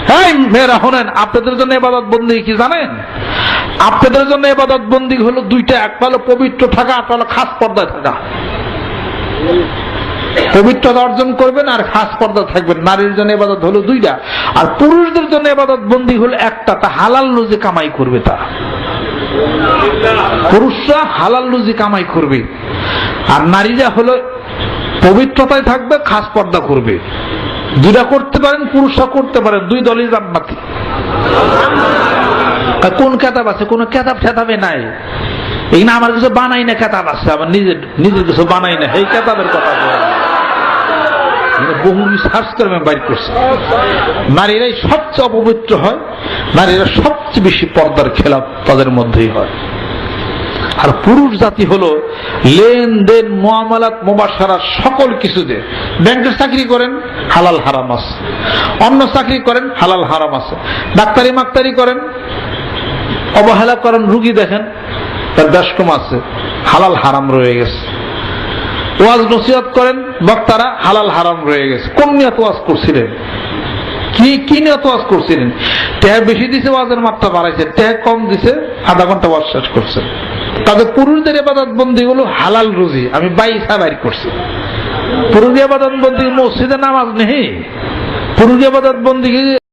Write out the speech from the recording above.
হ্যাঁ মেয়েরা শোনেন, আপনাদের জন্য ইবাদত বন্দি কি জানেন? আপনাদের জন্য ইবাদত বন্দি হলো দুইটা, একটা হলো পবিত্র থাকা, একটা হলো খাস পর্দায় থাকা। পবিত্রতা অর্জন করবেন আর খাস পর্দা থাকবেন। নারীর জন্য ইবাদত হলো দুইটা, আর পুরুষদের জন্য ইবাদত বন্দি হলো একটা, তা হালাল রুজি কামাই করবে। তা পুরুষরা হালাল রুজি কামাই করবে, আর নারীরা হলো পবিত্রতায় থাকবে, খাস পর্দা করবে। দুইটা করতে পারেন, পুরুষরা করতে পারেন, দুই দলই জান্নাতি। কোন কেতাব আছে? কোন কেতাব ঠেতাবে নাই। এই না আমার কিছু বানাই না কেতাব আছে, আমার নিজের কিছু বানাই না, এই কেতাবের কথা বহু রিসার্চ করে আমি বাইর করছি। নারীরাই সবচেয়ে অপবিত্র হয়, নারীরা সবচেয়ে বেশি পর্দার খেলাপ তাদের মধ্যেই হয়। আর পুরুষ জাতি হলো লেনদেন, মুআমালাত, মুবাশারা সকল কিছুতে। ব্যাংকের চাকরি করেন, হালাল হারাম আছে। অন্য চাকরি করেন, হালাল হারাম আছে। ডাক্তারি মাক্তারি করেন, অবহেলা করেন, রুগী দেখেন, তার দাশকম আছে, হালাল হারাম রয়ে গেছে। ওয়াজ নসিহত করেন, বক্তারা, হালাল হারাম রয়ে গেছে। কোন নিয়ত ওয়াজ করছিলেন? কি নিয়ত ওয়াজ করছিলেন? ট্যাগ বেশি দিছে, ওয়াজের মাত্রা বাড়াইছে। ট্যাগ কম দিছে, আধা ঘন্টা ওয়াজ শেষ করছেন। তবে পুরুষদের ইবাদত বন্দি গুলো হালাল রুজি আমি বাইসা বাইর করছি। পুরুষ ইবাদত বন্দি মসজিদে নামাজ নেই, পুরুষ ইবাদত বন্দি